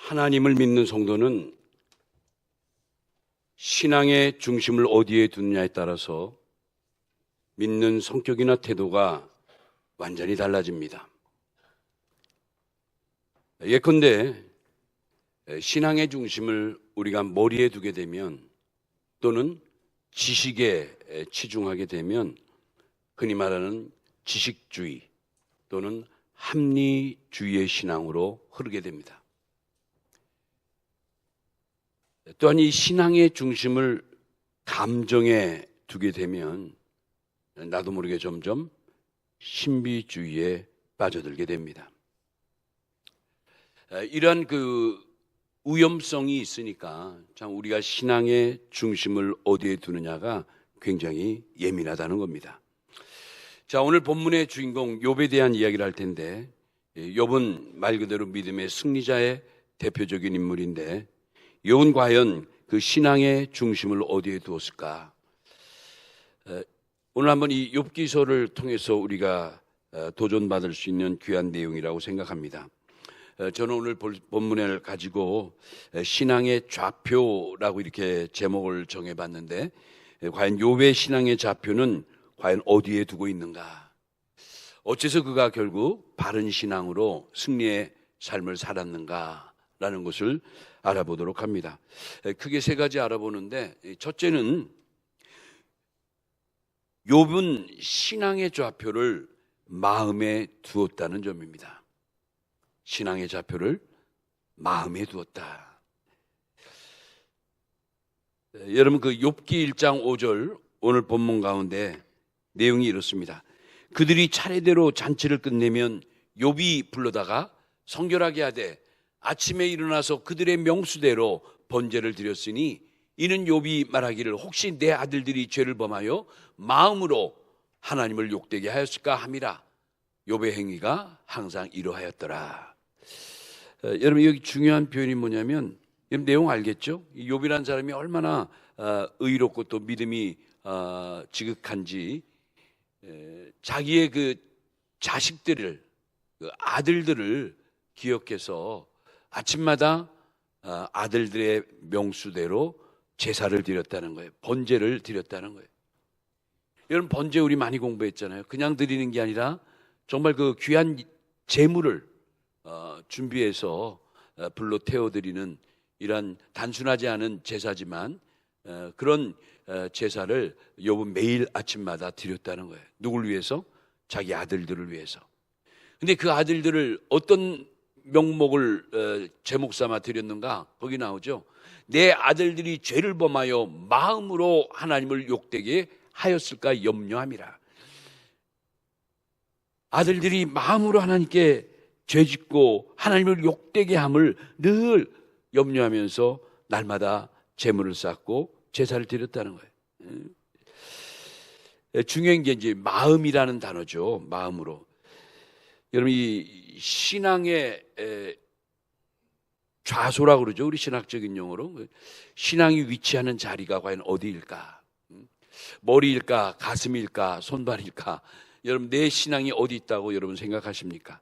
하나님을 믿는 성도는 신앙의 중심을 어디에 두느냐에 따라서 믿는 성격이나 태도가 완전히 달라집니다. 예컨대 신앙의 중심을 우리가 머리에 두게 되면 또는 지식에 치중하게 되면 흔히 말하는 지식주의 또는 합리주의의 신앙으로 흐르게 됩니다. 또한 이 신앙의 중심을 감정에 두게 되면 나도 모르게 점점 신비주의에 빠져들게 됩니다. 이러한 위험성이 있으니까 참 우리가 신앙의 중심을 어디에 두느냐가 굉장히 예민하다는 겁니다. 자, 오늘 본문의 주인공 욥에 대한 이야기를 할 텐데, 욥은 말 그대로 믿음의 승리자의 대표적인 인물인데, 욥은 과연 그 신앙의 중심을 어디에 두었을까? 오늘 한번 이 욥기서를 통해서 우리가 도전받을 수 있는 귀한 내용이라고 생각합니다. 저는 오늘 본문을 가지고 신앙의 좌표라고 이렇게 제목을 정해봤는데, 과연 욥의 신앙의 좌표는 과연 어디에 두고 있는가? 어째서 그가 결국 바른 신앙으로 승리의 삶을 살았는가라는 것을 알아보도록 합니다. 크게 세 가지 알아보는데, 첫째는 욥은 신앙의 좌표를 마음에 두었다는 점입니다. 신앙의 좌표를 마음에 두었다. 여러분, 그 욥기 1장 5절 오늘 본문 가운데 내용이 이렇습니다. 그들이 차례대로 잔치를 끝내면 욥이 불러다가 성결하게 하되 아침에 일어나서 그들의 명수대로 번제를 드렸으니 이는 욥이 말하기를 혹시 내 아들들이 죄를 범하여 마음으로 하나님을 욕되게 하였을까 함이라. 욥의 행위가 항상 이러하였더라. 여러분, 여기 중요한 표현이 뭐냐면, 여러분 내용 알겠죠? 이 욥이라는 사람이 얼마나 의롭고 또 믿음이 지극한지, 자기의 그 자식들을, 그 아들들을 기억해서 아침마다 아들들의 명수대로 제사를 드렸다는 거예요. 번제를 드렸다는 거예요. 여러분, 번제 우리 많이 공부했잖아요. 그냥 드리는 게 아니라 정말 그 귀한 제물을 준비해서 불로 태워드리는 이런 단순하지 않은 제사지만 그런 제사를 욥은 매일 아침마다 드렸다는 거예요. 누굴 위해서? 자기 아들들을 위해서. 근데 그 아들들을 어떤 명목을 제목 삼아 드렸는가? 거기 나오죠. 내 아들들이 죄를 범하여 마음으로 하나님을 욕되게 하였을까 염려함이라. 아들들이 마음으로 하나님께 죄짓고 하나님을 욕되게 함을 늘 염려하면서 날마다 제물을 쌓고 제사를 드렸다는 거예요. 중요한 게 이제 마음이라는 단어죠. 마음으로. 여러분, 이 신앙의 좌소라고 그러죠. 우리 신학적인 용어로. 신앙이 위치하는 자리가 과연 어디일까? 머리일까? 가슴일까? 손발일까? 여러분, 내 신앙이 어디 있다고 여러분 생각하십니까?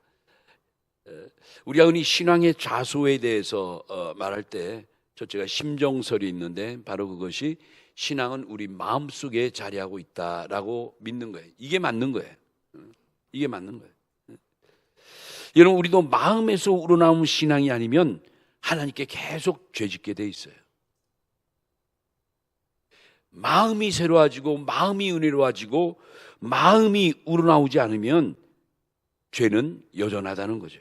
우리가 흔히 신앙의 좌소에 대해서 말할 때 첫째가 심정설이 있는데, 바로 그것이 신앙은 우리 마음속에 자리하고 있다라고 믿는 거예요. 이게 맞는 거예요. 이게 맞는 거예요. 여러분, 우리도 마음에서 우러나온 신앙이 아니면 하나님께 계속 죄짓게 돼 있어요. 마음이 새로워지고 마음이 은혜로워지고 마음이 우러나오지 않으면 죄는 여전하다는 거죠.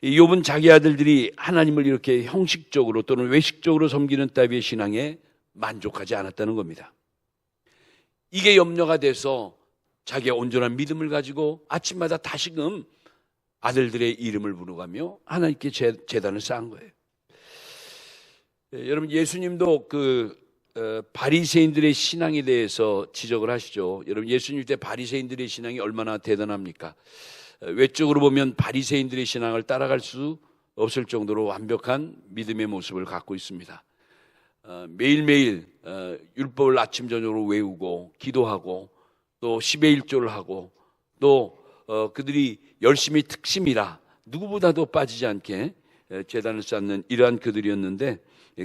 욥은 자기 아들들이 하나님을 이렇게 형식적으로 또는 외식적으로 섬기는 따위의 신앙에 만족하지 않았다는 겁니다. 이게 염려가 돼서 자기의 온전한 믿음을 가지고 아침마다 다시금 아들들의 이름을 부르가며 하나님께 제단을 쌓은 거예요. 여러분, 예수님도 바리새인들의 신앙에 대해서 지적을 하시죠. 여러분, 예수님 때 바리새인들의 신앙이 얼마나 대단합니까? 외적으로 보면 바리새인들의 신앙을 따라갈 수 없을 정도로 완벽한 믿음의 모습을 갖고 있습니다. 매일매일 율법을 아침 저녁으로 외우고 기도하고 또 10의 1조를 하고 또 그들이 열심히 특심이라 누구보다도 빠지지 않게 제단을 쌓는 이러한 그들이었는데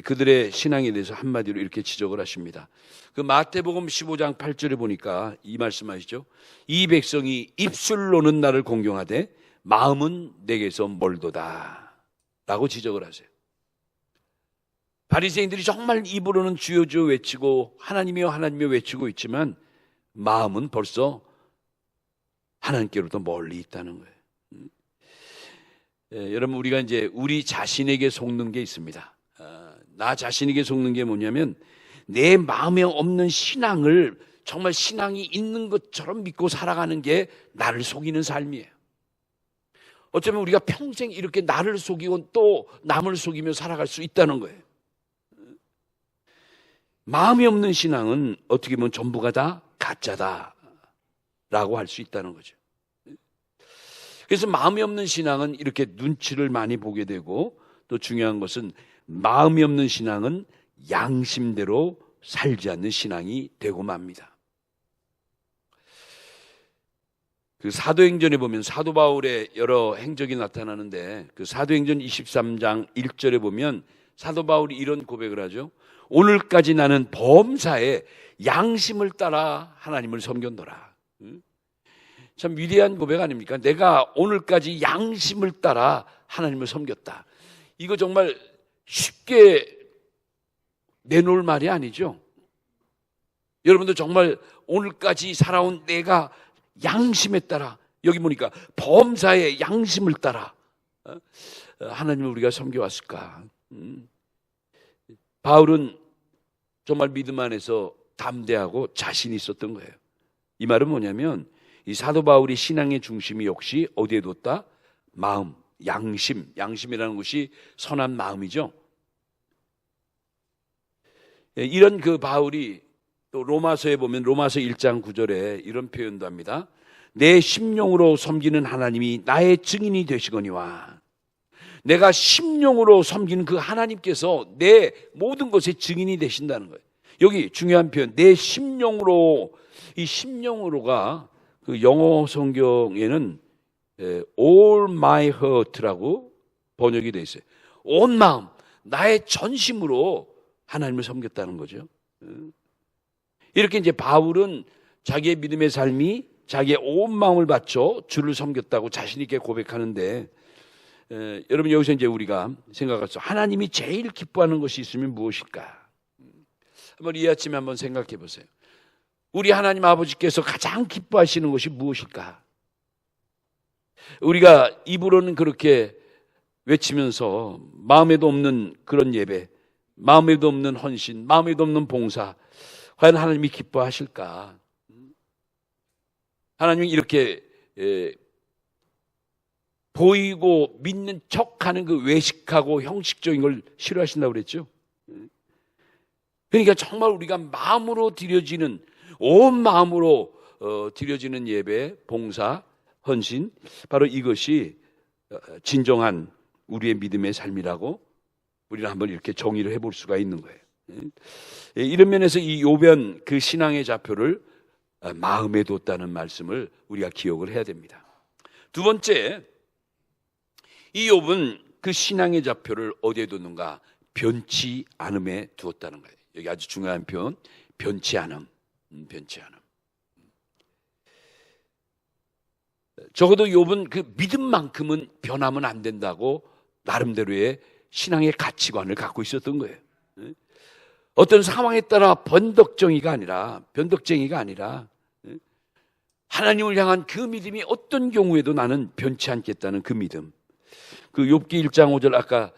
그들의 신앙에 대해서 한마디로 이렇게 지적을 하십니다. 그 마태복음 15장 8절에 보니까 이 말씀하시죠. 이 백성이 입술로는 나를 공경하되 마음은 내게서 멀도다 라고 지적을 하세요. 바리새인들이 정말 입으로는 주여 주여 외치고 하나님이여 하나님이여 외치고 있지만 마음은 벌써 하나님께로부터 멀리 있다는 거예요. 여러분, 우리가 이제 우리 자신에게 속는 게 있습니다. 나 자신에게 속는 게 뭐냐면 내 마음에 없는 신앙을 정말 신앙이 있는 것처럼 믿고 살아가는 게 나를 속이는 삶이에요. 어쩌면 우리가 평생 이렇게 나를 속이고 또 남을 속이며 살아갈 수 있다는 거예요. 마음이 없는 신앙은 어떻게 보면 전부가 다 가짜다라고 할 수 있다는 거죠. 그래서 마음이 없는 신앙은 이렇게 눈치를 많이 보게 되고, 또 중요한 것은 마음이 없는 신앙은 양심대로 살지 않는 신앙이 되고 맙니다. 그 사도행전에 보면 사도 바울의 여러 행적이 나타나는데, 그 사도행전 23장 1절에 보면 사도 바울이 이런 고백을 하죠. 오늘까지 나는 범사에 양심을 따라 하나님을 섬겼노라. 참 위대한 고백 아닙니까? 내가 오늘까지 양심을 따라 하나님을 섬겼다. 이거 정말 쉽게 내놓을 말이 아니죠. 여러분도 정말 오늘까지 살아온 내가 양심에 따라, 여기 보니까 범사의 양심을 따라 하나님을 우리가 섬겨왔을까? 바울은 정말 믿음 안에서 담대하고 자신이 있었던 거예요. 이 말은 뭐냐면 이 사도 바울이 신앙의 중심이 역시 어디에 뒀다? 마음, 양심. 양심이라는 것이 선한 마음이죠. 이런 그 바울이 또 로마서에 보면 로마서 1장 9절에 이런 표현도 합니다. 내 심령으로 섬기는 하나님이 나의 증인이 되시거니와. 내가 심령으로 섬기는 그 하나님께서 내 모든 것의 증인이 되신다는 거예요. 여기 중요한 표현, 내 심령으로. 이 심령으로가 그 영어 성경에는 all my heart라고 번역이 되어 있어요. 온 마음, 나의 전심으로 하나님을 섬겼다는 거죠. 이렇게 이제 바울은 자기의 믿음의 삶이 자기의 온 마음을 바쳐 주를 섬겼다고 자신 있게 고백하는데, 여러분 여기서 이제 우리가 생각할수 하나님이 제일 기뻐하는 것이 있으면 무엇일까? 한번 이 아침에 한번 생각해 보세요. 우리 하나님 아버지께서 가장 기뻐하시는 것이 무엇일까? 우리가 입으로는 그렇게 외치면서 마음에도 없는 그런 예배, 마음에도 없는 헌신, 마음에도 없는 봉사, 과연 하나님이 기뻐하실까? 하나님이 이렇게 보이고 믿는 척하는 그 외식하고 형식적인 걸 싫어하신다고 그랬죠? 그러니까 정말 우리가 마음으로 드려지는, 온 마음으로 드려지는 예배, 봉사, 헌신, 바로 이것이 진정한 우리의 믿음의 삶이라고 우리는 한번 이렇게 정의를 해볼 수가 있는 거예요. 이런 면에서 이 욥은 그 신앙의 좌표를 마음에 뒀다는 말씀을 우리가 기억을 해야 됩니다. 두 번째, 이 욥은 그 신앙의 좌표를 어디에 뒀는가? 변치 않음에 두었다는 거예요. 여기 아주 중요한 표현, 변치 않음. 변치 않음. 적어도 욥은 그 믿음만큼은 변하면 안 된다고 나름대로의 신앙의 가치관을 갖고 있었던 거예요. 어떤 상황에 따라 변덕쟁이가 아니라 하나님을 향한 그 믿음이 어떤 경우에도 나는 변치 않겠다는 그 믿음. 그 욥기 1장 5절 아까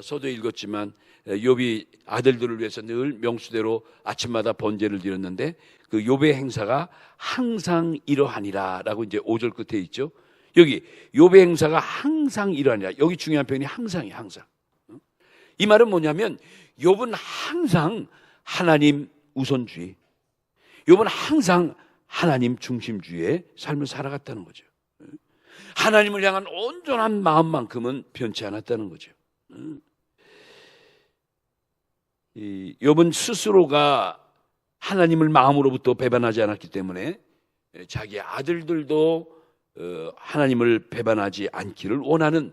서두에 읽었지만 욥이 아들들을 위해서 늘 명수대로 아침마다 번제를 드렸는데 그 욥의 행사가 항상 이러하니라라고 이제 5절 끝에 있죠. 여기 욥의 행사가 항상 이러하니라. 여기 중요한 표현이 항상이에요. 항상. 이 말은 뭐냐면 욥은 항상 하나님 우선주의, 욥은 항상 하나님 중심주의의 삶을 살아갔다는 거죠. 하나님을 향한 온전한 마음만큼은 변치 않았다는 거죠. 이 욥은 스스로가 하나님을 마음으로부터 배반하지 않았기 때문에 자기 아들들도 하나님을 배반하지 않기를 원하는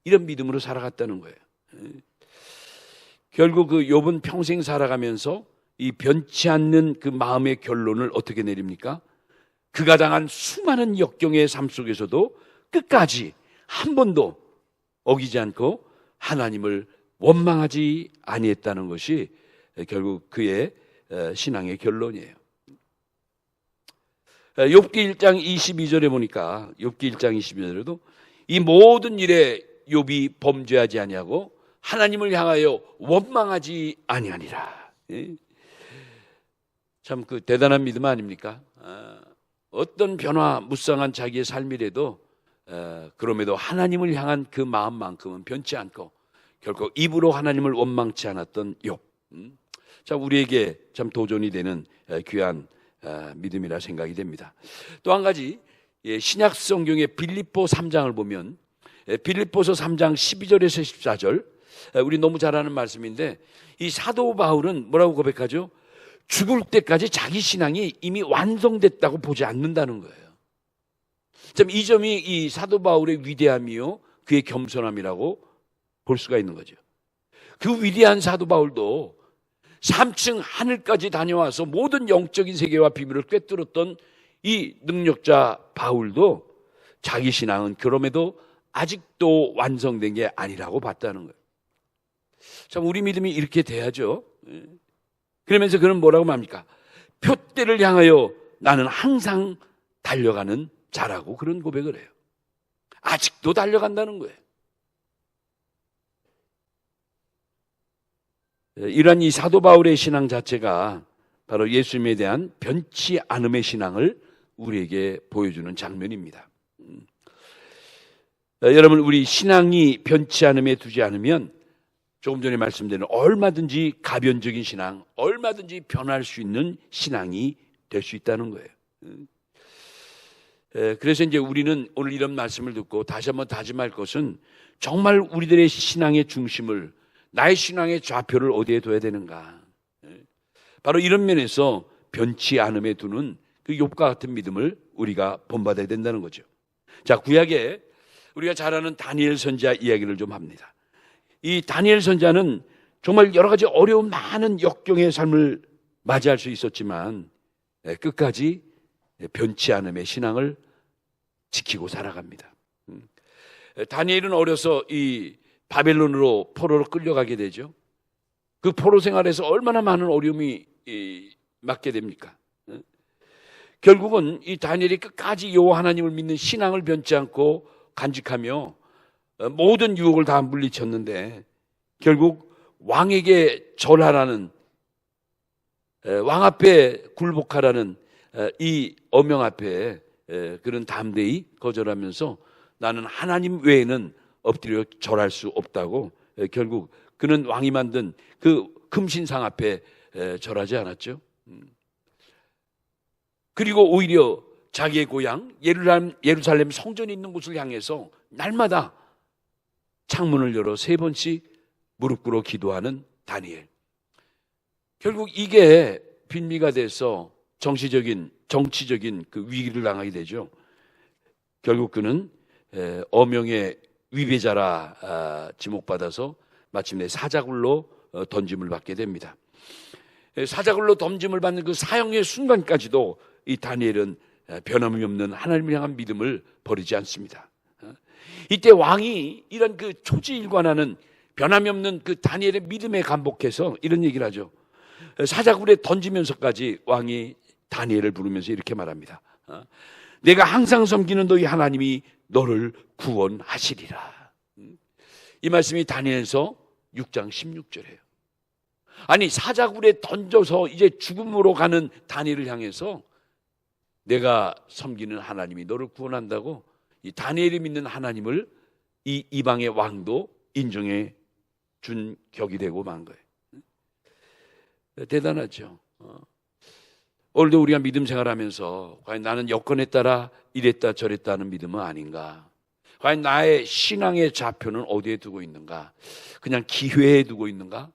이런 믿음으로 살아갔다는 거예요. 결국 그 욥은 평생 살아가면서 이 변치 않는 그 마음의 결론을 어떻게 내립니까? 그가 당한 수많은 역경의 삶 속에서도 끝까지 한 번도 어기지 않고 하나님을 원망하지 아니했다는 것이 결국 그의 신앙의 결론이에요. 욥기 1장 22절에 보니까 욥기 1장 22절에도 이 모든 일에 욥이 범죄하지 아니하고 하나님을 향하여 원망하지 아니하니라. 참 그 대단한 믿음 아닙니까? 어떤 변화무쌍한 자기의 삶이라도 그럼에도 하나님을 향한 그 마음만큼은 변치 않고 결코 입으로 하나님을 원망치 않았던 욥. 참 우리에게 참 도전이 되는 귀한 믿음이라 생각이 됩니다. 또 한 가지 신약 성경의 빌립보 3장을 보면 빌립보서 3장 12절에서 14절 우리 너무 잘 아는 말씀인데 이 사도 바울은 뭐라고 고백하죠? 죽을 때까지 자기 신앙이 이미 완성됐다고 보지 않는다는 거예요. 참 이 점이 이 사도 바울의 위대함이요 그의 겸손함이라고 볼 수가 있는 거죠. 그 위대한 사도 바울도 3층 하늘까지 다녀와서 모든 영적인 세계와 비밀을 꿰뚫었던 이 능력자 바울도 자기 신앙은 그럼에도 아직도 완성된 게 아니라고 봤다는 거예요. 참 우리 믿음이 이렇게 돼야죠. 그러면서 그는 뭐라고 말합니까? 표대를 향하여 나는 항상 달려가는 자라고 그런 고백을 해요. 아직도 달려간다는 거예요. 이러한 이 사도 바울의 신앙 자체가 바로 예수님에 대한 변치 않음의 신앙을 우리에게 보여주는 장면입니다. 여러분 우리 신앙이 변치 않음에 두지 않으면 조금 전에 말씀드린 얼마든지 가변적인 신앙, 얼마든지 변할 수 있는 신앙이 될 수 있다는 거예요. 그래서 이제 우리는 오늘 이런 말씀을 듣고 다시 한번 다짐할 것은 정말 우리들의 신앙의 중심을 나의 신앙의 좌표를 어디에 둬야 되는가. 바로 이런 면에서 변치 않음에 두는 그 욥과 같은 믿음을 우리가 본받아야 된다는 거죠. 자, 구약에 우리가 잘 아는 다니엘 선지자 이야기를 좀 합니다. 이 다니엘 선지자는 정말 여러 가지 어려운 많은 역경의 삶을 맞이할 수 있었지만 끝까지 변치 않음의 신앙을 지키고 살아갑니다. 다니엘은 어려서 이 바벨론으로 포로로 끌려가게 되죠. 그 포로 생활에서 얼마나 많은 어려움이 맞게 됩니까? 결국은 이 다니엘이 끝까지 여호와 하나님을 믿는 신앙을 변치 않고 간직하며 모든 유혹을 다 물리쳤는데 결국 왕에게 절하라는 왕 앞에 굴복하라는 이 어명 앞에 그런 담대히 거절하면서 나는 하나님 외에는 엎드려 절할 수 없다고 결국 그는 왕이 만든 그 금신상 앞에 절하지 않았죠. 그리고 오히려 자기의 고향 예루살렘 성전이 있는 곳을 향해서 날마다 창문을 열어 3번씩 무릎 꿇어 기도하는 다니엘. 결국 이게 빈미가 돼서 정치적인 그 위기를 당하게 되죠. 결국 그는 어명의 위배자라 지목받아서 마침내 사자굴로 던짐을 받게 됩니다. 사자굴로 던짐을 받는 그 사형의 순간까지도 이 다니엘은 변함이 없는 하나님을 향한 믿음을 버리지 않습니다. 이때 왕이 이런 그 초지일관하는 변함이 없는 그 다니엘의 믿음에 감복해서 이런 얘기를 하죠. 사자굴에 던지면서까지 왕이 다니엘을 부르면서 이렇게 말합니다. 내가 항상 섬기는 너희 하나님이 너를 구원하시리라. 이 말씀이 다니엘서 6장 16절이에요. 아니 사자굴에 던져서 이제 죽음으로 가는 다니엘을 향해서 내가 섬기는 하나님이 너를 구원한다고 이 다니엘이 믿는 하나님을 이 이방의 왕도 인정해 준 격이 되고 만 거예요. 대단하죠. 오늘도 우리가 믿음 생활하면서 과연 나는 여건에 따라 이랬다 저랬다 하는 믿음은 아닌가? 과연 나의 신앙의 좌표는 어디에 두고 있는가? 그냥 기회에 두고 있는가?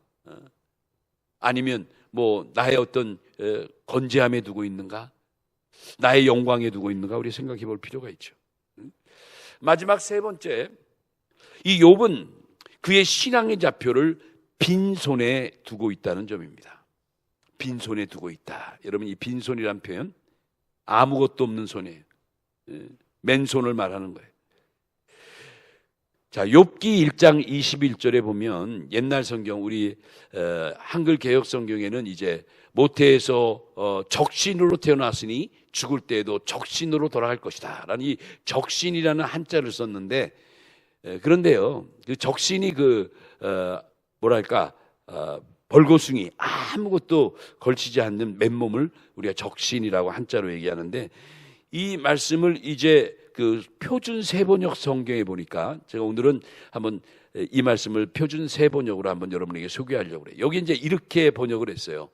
아니면 뭐 나의 어떤 건재함에 두고 있는가? 나의 영광에 두고 있는가? 우리 생각해 볼 필요가 있죠. 마지막 3번째, 이 욥은 그의 신앙의 좌표를 빈손에 두고 있다는 점입니다. 빈손에 두고 있다. 여러분, 이 빈손이란 표현 아무것도 없는 손이에요. 맨손을 말하는 거예요. 자, 욥기 1장 21절에 보면 옛날 성경, 우리 한글 개역 성경에는 이제 모태에서 적신으로 태어났으니 죽을 때에도 적신으로 돌아갈 것이다 라는 이 적신이라는 한자를 썼는데, 그런데요, 그 적신이 벌거숭이, 아무것도 걸치지 않는 맨몸을 우리가 적신이라고 한자로 얘기하는데, 이 말씀을 이제 그 표준 세번역 성경에 보니까, 제가 오늘은 한번 이 말씀을 표준 세번역으로 한번 여러분에게 소개하려고 그래요. 여기 이제 이렇게 번역을 했어요.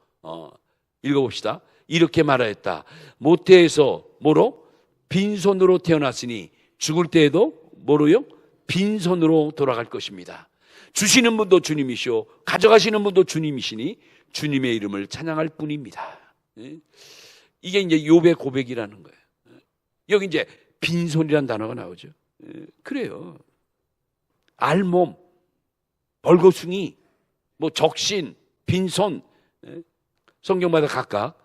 읽어봅시다. 이렇게 말하였다. 모태에서 뭐로? 빈손으로 태어났으니 죽을 때에도 뭐로요? 빈손으로 돌아갈 것입니다. 주시는 분도 주님이시오, 가져가시는 분도 주님이시니 주님의 이름을 찬양할 뿐입니다. 이게 이제 욥의 고백이라는 거예요. 여기 이제 빈손이라는 단어가 나오죠. 그래요. 알몸, 벌거숭이, 뭐 적신, 빈손, 성경마다 각각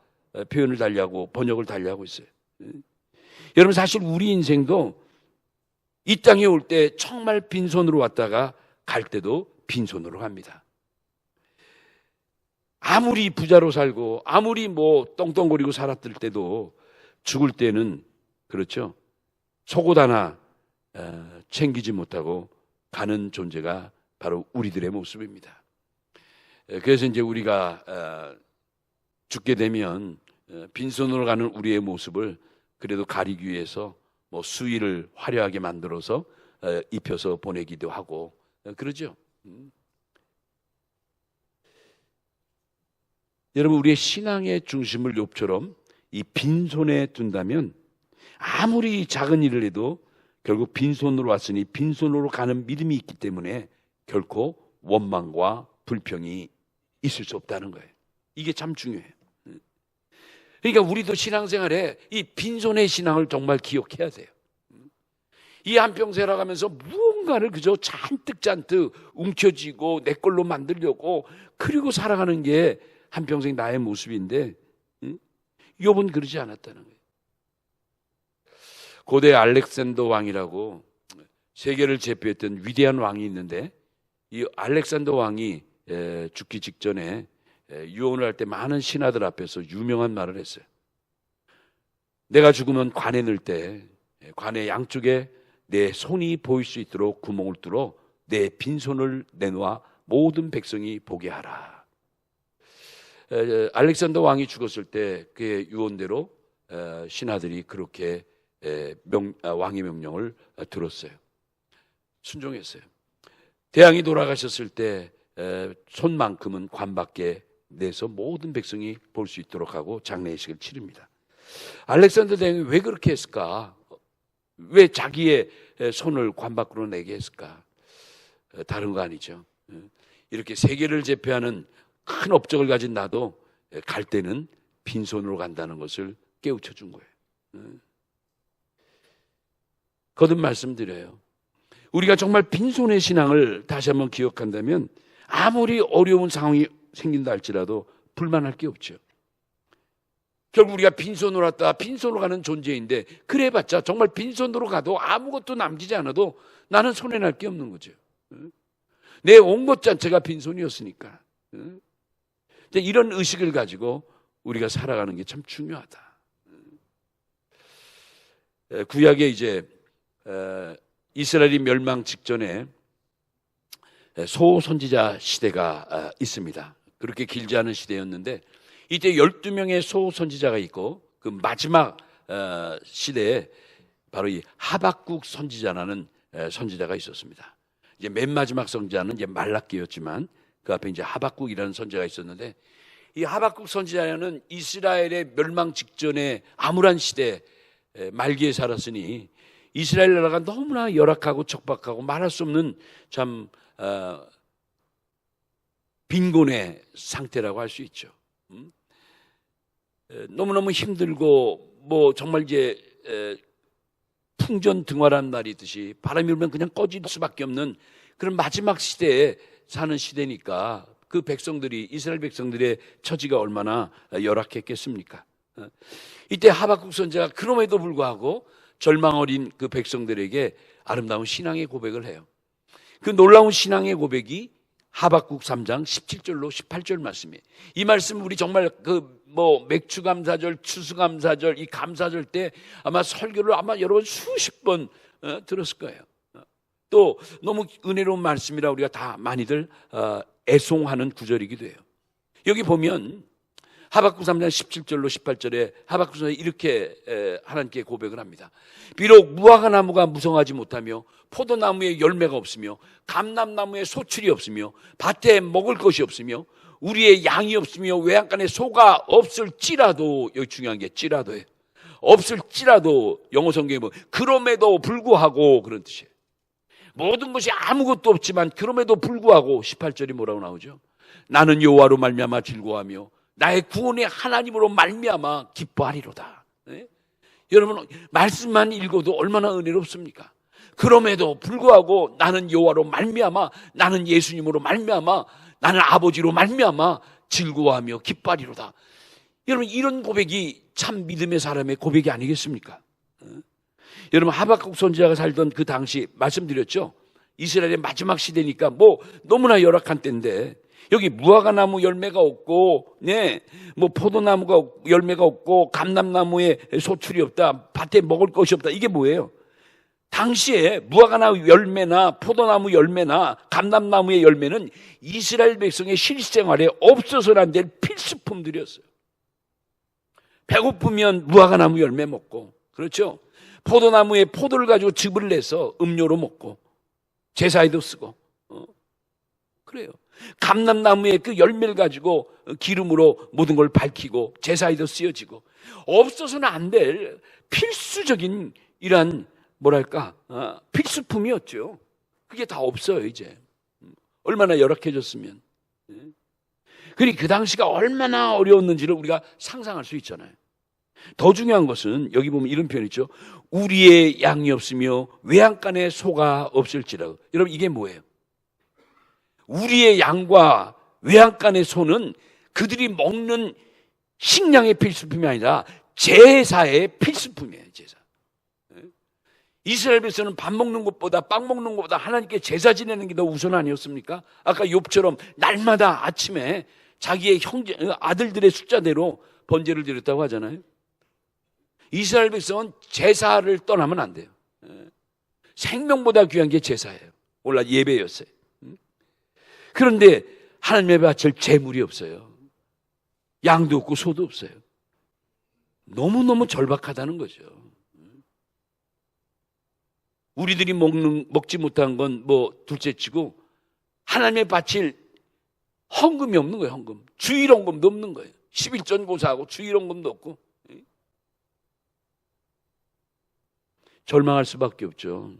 표현을 달리하고 번역을 달리하고 있어요. 여러분, 사실 우리 인생도 이 땅에 올 때 정말 빈손으로 왔다가 갈 때도 빈손으로 갑니다. 아무리 부자로 살고 아무리 뭐 떵떵거리고 살았을 때도 죽을 때는, 그렇죠, 속옷 하나 챙기지 못하고 가는 존재가 바로 우리들의 모습입니다. 그래서 이제 우리가 죽게 되면 빈손으로 가는 우리의 모습을 그래도 가리기 위해서 뭐 수의를 화려하게 만들어서 입혀서 보내기도 하고 그러죠. 여러분, 우리의 신앙의 중심을 욥처럼 이 빈손에 둔다면 아무리 작은 일을 해도 결국 빈손으로 왔으니 빈손으로 가는 믿음이 있기 때문에 결코 원망과 불평이 있을 수 없다는 거예요. 이게 참 중요해요. 그러니까 우리도 신앙생활에 이 빈손의 신앙을 정말 기억해야 돼요. 이 한평생 살아가면서 무언가를 그저 잔뜩 움켜쥐고 내 걸로 만들려고 그리고 살아가는 게 한평생 나의 모습인데, 욥은 그러지 않았다는 거예요. 고대 알렉산더 왕이라고 세계를 제패했던 위대한 왕이 있는데, 이 알렉산더 왕이 죽기 직전에 유언을 할 때 많은 신하들 앞에서 유명한 말을 했어요. 내가 죽으면 관에 넣을 때 관의 양쪽에 내 손이 보일 수 있도록 구멍을 뚫어 내 빈손을 내놓아 모든 백성이 보게 하라. 알렉산더 왕이 죽었을 때 그의 유언대로 신하들이 그렇게 왕의 명령을 들었어요. 순종했어요. 대왕이 돌아가셨을 때 손만큼은 관 밖에 내서 모든 백성이 볼 수 있도록 하고 장례식을 치릅니다. 알렉산더 대왕이 왜 그렇게 했을까? 왜 자기의 손을 관 밖으로 내게 했을까? 다른 거 아니죠. 이렇게 세계를 제패하는 큰 업적을 가진 나도 갈 때는 빈손으로 간다는 것을 깨우쳐 준 거예요. 거듭 말씀드려요. 우리가 정말 빈손의 신앙을 다시 한번 기억한다면 아무리 어려운 상황이 생긴다 할지라도 불만할 게 없죠. 결국 우리가 빈손으로 왔다 빈손으로 가는 존재인데, 그래봤자 정말 빈손으로 가도 아무것도 남기지 않아도 나는 손해날 게 없는 거죠. 내 온 것 자체가 빈손이었으니까. 이런 의식을 가지고 우리가 살아가는 게 참 중요하다. 구약에 이제 이스라엘이 멸망 직전에 소선지자 시대가 있습니다. 그렇게 길지 않은 시대였는데, 이때 12명의 소선지자가 있고 그 마지막 시대에 바로 이 하박국 선지자라는 선지자가 있었습니다. 이제 맨 마지막 선지자는 이제 말라기였지만 그 앞에 이제 하박국이라는 선지자가 있었는데, 이 하박국 선지자는 이스라엘의 멸망 직전에 암울한 시대 말기에 살았으니 이스라엘 나라가 너무나 열악하고 척박하고 말할 수 없는 참 빈곤의 상태라고 할 수 있죠. 너무너무 힘들고 뭐 정말 이제 풍전등화란 말이듯이 바람이 불면 그냥 꺼질 수밖에 없는 그런 마지막 시대에 사는 시대니까 그 백성들이, 이스라엘 백성들의 처지가 얼마나 열악했겠습니까? 이때 하박국 선지자가 그럼에도 불구하고 절망 어린 그 백성들에게 아름다운 신앙의 고백을 해요. 그 놀라운 신앙의 고백이 하박국 3장 17절로 18절 말씀이에요. 이 말씀 우리 정말 맥추감사절, 추수감사절, 이 감사절 때 아마 설교를 아마 여러분 수십 번 들었을 거예요. 또 너무 은혜로운 말씀이라 우리가 다 많이들 애송하는 구절이기도 해요. 여기 보면 하박국 3장 17절로 18절에 하박국 선지자가 이렇게 하나님께 고백을 합니다. 비록 무화과 나무가 무성하지 못하며 포도나무에 열매가 없으며 감람나무에 소출이 없으며 밭에 먹을 것이 없으며 우리의 양이 없으며 외양간에 소가 없을지라도, 여기 중요한 게 찌라도예요. 없을지라도, 영어 성경에 보면 그럼에도 불구하고, 그런 뜻이에요. 모든 것이 아무것도 없지만 그럼에도 불구하고 18절이 뭐라고 나오죠? 나는 여호와로 말미암아 즐거워하며 나의 구원의 하나님으로 말미암아 기뻐하리로다. 네? 여러분, 말씀만 읽어도 얼마나 은혜롭습니까? 그럼에도 불구하고 나는 여호와로 말미암아, 나는 예수님으로 말미암아, 나는 아버지로 말미암아 즐거워하며 기뻐하리로다. 여러분, 이런 고백이 참 믿음의 사람의 고백이 아니겠습니까? 여러분, 하박국 선지자가 살던 그 당시 말씀드렸죠. 이스라엘의 마지막 시대니까 너무나 열악한 때인데 여기 무화과 나무 열매가 없고, 포도나무가 열매가 없고, 감람나무에 소출이 없다, 밭에 먹을 것이 없다. 이게 뭐예요? 당시에 무화과 나무 열매나 포도나무 열매나 감람나무의 열매는 이스라엘 백성의 실생활에 없어서는 안 될 필수품들이었어요. 배고프면 무화과 나무 열매 먹고, 그렇죠? 포도나무에 포도를 가지고 즙을 내서 음료로 먹고, 제사에도 쓰고, 그래요. 감람나무의 그 열매를 가지고 기름으로 모든 걸 밝히고 제사에도 쓰여지고, 없어서는 안 될 필수적인 이러한 필수품이었죠. 그게 다 없어요, 이제. 얼마나 열악해졌으면. 그러니 그 당시가 얼마나 어려웠는지를 우리가 상상할 수 있잖아요. 더 중요한 것은 여기 보면 이런 표현이 있죠. 우리의 양이 없으며 외양간에 소가 없을지라도. 여러분, 이게 뭐예요? 우리의 양과 외양간의 소는 그들이 먹는 식량의 필수품이 아니라 제사의 필수품이에요. 제사. 이스라엘 백성은 밥 먹는 것보다, 빵 먹는 것보다 하나님께 제사 지내는 게 더 우선 아니었습니까? 아까 욥처럼 날마다 아침에 자기의 아들들의 숫자대로 번제를 드렸다고 하잖아요. 이스라엘 백성은 제사를 떠나면 안 돼요. 생명보다 귀한 게 제사예요. 오늘 예배였어요. 그런데 하나님의 바칠 재물이 없어요. 양도 없고 소도 없어요. 너무너무 절박하다는 거죠. 우리들이 먹지 못한 건 둘째치고 하나님의 바칠 헌금이 없는 거예요. 헌금. 주일 헌금도 없는 거예요. 11전 고사하고 주일 헌금도 없고. 절망할 수밖에 없죠.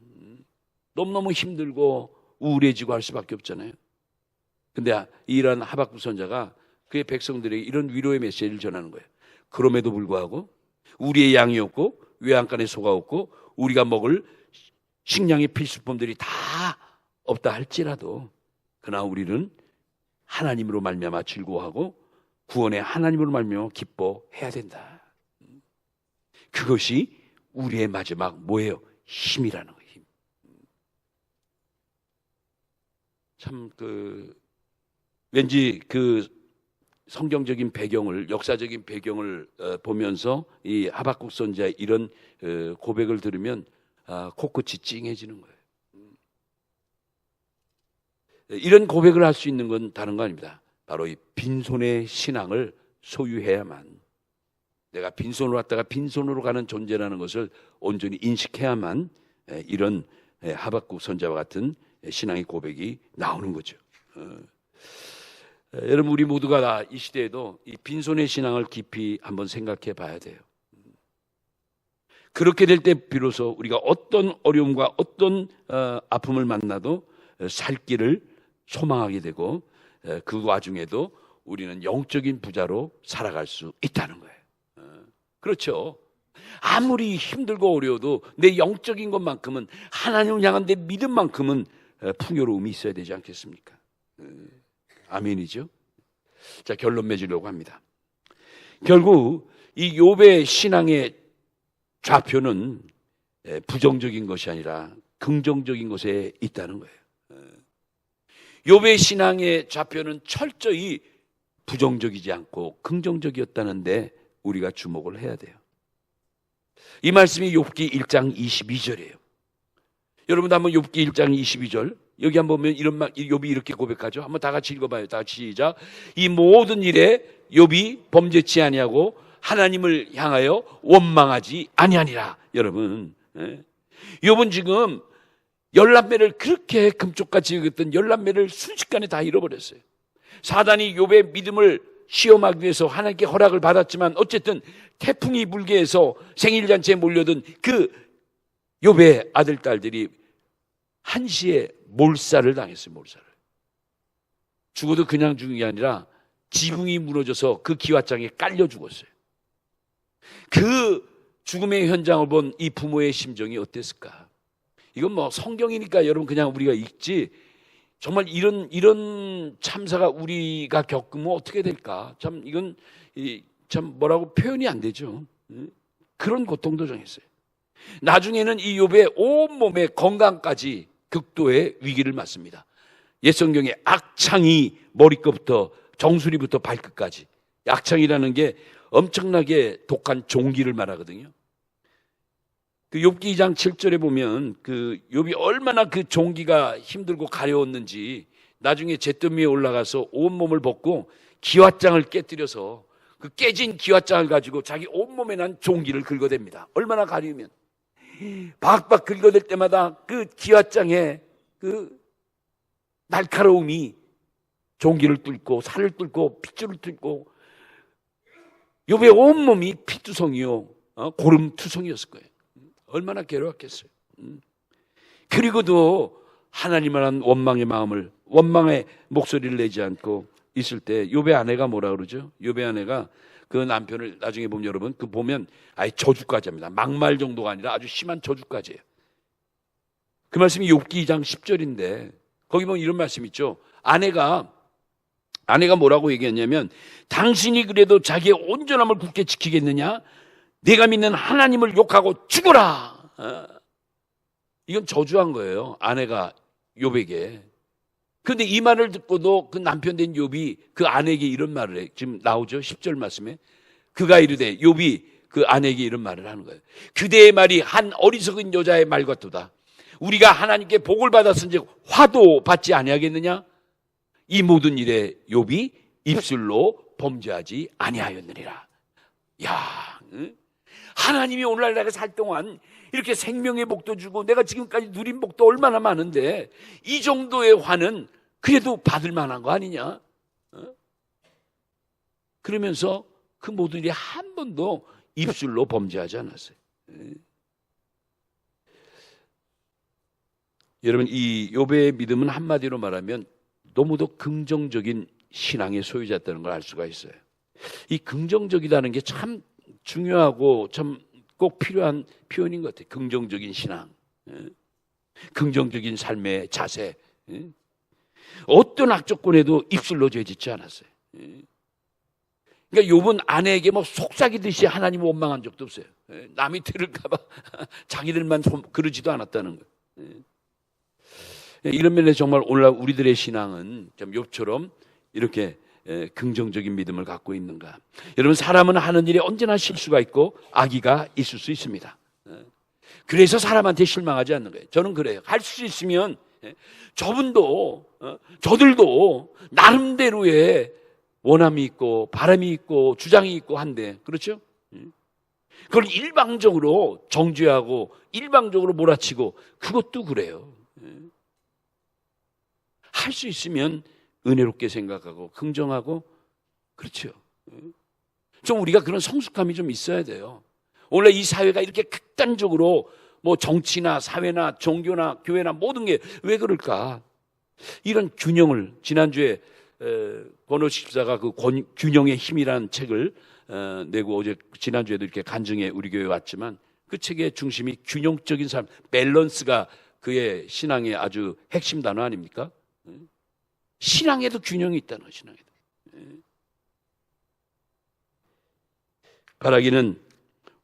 너무너무 힘들고 우울해지고 할 수밖에 없잖아요. 근데 이런 하박국 선지자가 그의 백성들에게 이런 위로의 메시지를 전하는 거예요. 그럼에도 불구하고 우리의 양이 없고 외양간에 소가 없고 우리가 먹을 식량의 필수품들이 다 없다 할지라도 그러나 우리는 하나님으로 말미암아 즐거워하고 구원의 하나님으로 말미암아 기뻐해야 된다. 그것이 우리의 마지막 뭐예요? 힘이라는 거예요. 힘. 참 왠지 성경적인 배경을, 역사적인 배경을 보면서 이 하박국 선지자의 이런 고백을 들으면 코끝이 찡해지는 거예요. 이런 고백을 할 수 있는 건 다른 거 아닙니다. 바로 이 빈손의 신앙을 소유해야만, 내가 빈손으로 왔다가 빈손으로 가는 존재라는 것을 온전히 인식해야만 이런 하박국 선지자와 같은 신앙의 고백이 나오는 거죠. 여러분, 우리 모두가 다 이 시대에도 이 빈손의 신앙을 깊이 한번 생각해 봐야 돼요. 그렇게 될 때 비로소 우리가 어떤 어려움과 어떤 아픔을 만나도 살 길을 소망하게 되고 그 와중에도 우리는 영적인 부자로 살아갈 수 있다는 거예요. 그렇죠. 아무리 힘들고 어려워도 내 영적인 것만큼은, 하나님을 향한 내 믿음만큼은 풍요로움이 있어야 되지 않겠습니까? 아멘이죠. 자, 결론 맺으려고 합니다. 결국 이 욥의 신앙의 좌표는 부정적인 것이 아니라 긍정적인 것에 있다는 거예요. 욥의 신앙의 좌표는 철저히 부정적이지 않고 긍정적이었다는데 우리가 주목을 해야 돼요. 이 말씀이 욥기 1장 22절이에요. 여러분도 한번 욥기 1장 22절 여기 한번 보면 이런 말, 욥이 이렇게 고백하죠. 한번 다 같이 읽어봐요. 다 같이 시작. 이 모든 일에 욥이 범죄치 아니하고 하나님을 향하여 원망하지 아니하니라. 여러분, 욥은 지금 열남매를 그렇게 금쪽같이 여겼던 열남매를 순식간에 다 잃어버렸어요. 사단이 욥의 믿음을 시험하기 위해서 하나님께 허락을 받았지만 어쨌든 태풍이 불게 해서 생일잔치에 몰려든 그 욥의 아들 딸들이 한시에 몰살을 당했어요. 몰살을. 죽어도 그냥 죽은 게 아니라 지붕이 무너져서 그 기와장에 깔려 죽었어요. 그 죽음의 현장을 본 이 부모의 심정이 어땠을까? 이건 뭐 성경이니까 여러분 그냥 우리가 읽지, 정말 이런 참사가 우리가 겪으면 어떻게 될까? 참 이건 참 뭐라고 표현이 안 되죠. 그런 고통도 정했어요. 나중에는 이 욥의 온몸의 건강까지 극도의 위기를 맞습니다. 옛 성경에 악창이 머리끝부터 정수리부터 발끝까지, 악창이라는 게 엄청나게 독한 종기를 말하거든요. 그 욥기 2장 7절에 보면 그 욥이 얼마나 그 종기가 힘들고 가려웠는지 나중에 잿더미 위에 올라가서 온몸을 벗고 기왓장을 깨뜨려서 그 깨진 기왓장을 가지고 자기 온몸에 난 종기를 긁어댑니다. 얼마나 가리우면 박박 긁어댈 때마다 그 기왓장에 그 날카로움이 종기를 뚫고 살을 뚫고 핏줄을 뚫고 욥의 온몸이 피투성이요 고름투성이었을 거예요. 얼마나 괴로웠겠어요. 그리고도 하나님을 한 원망의 목소리를 내지 않고 있을 때 욥의 아내가 뭐라 그러죠? 욥의 아내가 그 남편을 나중에 보면 여러분 그 보면 아예 저주까지 합니다. 막말 정도가 아니라 아주 심한 저주까지예요. 그 말씀이 욥기 2장 10절인데 거기 보면 이런 말씀 있죠. 아내가 뭐라고 얘기했냐면 당신이 그래도 자기의 온전함을 굳게 지키겠느냐? 내가 믿는 하나님을 욕하고 죽어라. 이건 저주한 거예요. 아내가 욥에게. 그런데 이 말을 듣고도 그 남편 된 욥이 그 아내에게 이런 말을 해. 지금 나오죠. 10절 말씀에. 그가 이르되 욥이 그 아내에게 이런 말을 하는 거예요. 그대의 말이 한 어리석은 여자의 말 같도다. 우리가 하나님께 복을 받았은즉 화도 받지 아니하겠느냐? 이 모든 일에 욥이 입술로 범죄하지 아니하였느니라. 야, 응? 하나님이 오늘날 내가 살 동안 이렇게 생명의 복도 주고 내가 지금까지 누린 복도 얼마나 많은데 이 정도의 화는 그래도 받을 만한 거 아니냐? 그러면서 그 모든 일이 한 번도 입술로 범죄하지 않았어요. 여러분 이 욥의 믿음은 한마디로 말하면 너무도 긍정적인 신앙의 소유자였다는 걸 알 수가 있어요. 이 긍정적이라는 게 참 중요하고 참 꼭 필요한 표현인 것 같아요. 긍정적인 신앙, 긍정적인 삶의 자세. 어떤 악조건에도 입술로 죄짓지 않았어요. 그러니까 욥은 아내에게 뭐 속삭이듯이 하나님 원망한 적도 없어요. 남이 들을까 봐 자기들만 그러지도 않았다는 거예요. 이런 면에서 정말 오늘날 우리들의 신앙은 좀 욥처럼 이렇게 긍정적인 믿음을 갖고 있는가? 여러분 사람은 하는 일에 언제나 실수가 있고 악의가 있을 수 있습니다. 그래서 사람한테 실망하지 않는 거예요. 저는 그래요. 할 수 있으면 저들도 나름대로의 원함이 있고 바람이 있고 주장이 있고 한데 그렇죠? 그걸 일방적으로 정죄하고 일방적으로 몰아치고 그것도 그래요. 할 수 있으면 은혜롭게 생각하고 긍정하고 그렇죠. 좀 우리가 그런 성숙함이 좀 있어야 돼요. 원래 이 사회가 이렇게 극단적으로 뭐 정치나 사회나 종교나 교회나 모든 게 왜 그럴까? 이런 균형을 지난주에 권오식 집사가 그 균형의 힘이라는 책을 내고 어제 지난주에도 이렇게 간증해 우리 교회 왔지만 그 책의 중심이 균형적인 삶, 밸런스가 그의 신앙의 아주 핵심 단어 아닙니까? 신앙에도 균형이 있다는 거예요. 신앙에도. 바라기는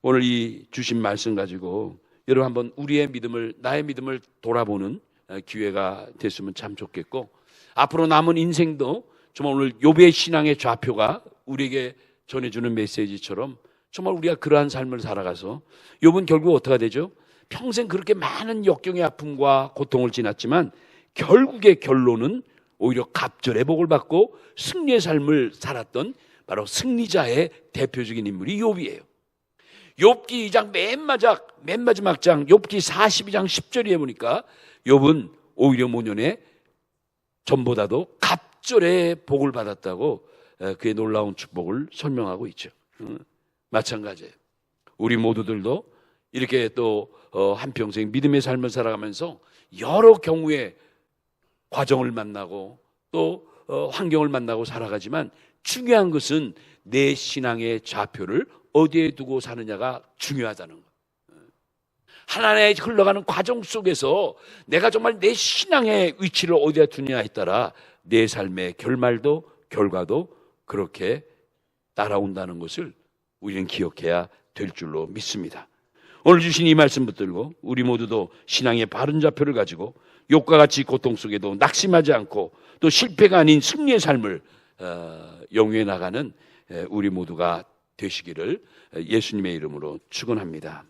오늘 이 주신 말씀 가지고 여러분 한번 우리의 믿음을, 나의 믿음을 돌아보는 기회가 됐으면 참 좋겠고, 앞으로 남은 인생도 정말 오늘 욥의 신앙의 좌표가 우리에게 전해주는 메시지처럼 정말 우리가 그러한 삶을 살아가서, 욥은 결국 어떻게 되죠? 평생 그렇게 많은 역경의 아픔과 고통을 지났지만 결국의 결론은 오히려 갑절의 복을 받고 승리의 삶을 살았던 바로 승리자의 대표적인 인물이 욥이에요. 욥기 2장 맨 마지막 장 욥기 42장 10절에 보니까 욥은 오히려 모년에 전보다도 갑절의 복을 받았다고 그의 놀라운 축복을 설명하고 있죠. 마찬가지예요. 우리 모두들도 이렇게 또 한평생 믿음의 삶을 살아가면서 여러 경우의 과정을 만나고 또 환경을 만나고 살아가지만 중요한 것은 내 신앙의 좌표를 어디에 두고 사느냐가 중요하다는 것. 하나님의 흘러가는 과정 속에서 내가 정말 내 신앙의 위치를 어디에 두느냐에 따라 내 삶의 결말도 결과도 그렇게 따라온다는 것을 우리는 기억해야 될 줄로 믿습니다. 오늘 주신 이 말씀 붙들고 우리 모두도 신앙의 바른 좌표를 가지고 욥과 같이 고통 속에도 낙심하지 않고 또 실패가 아닌 승리의 삶을 영위해 나가는 우리 모두가 되시기를 예수님의 이름으로 축원합니다.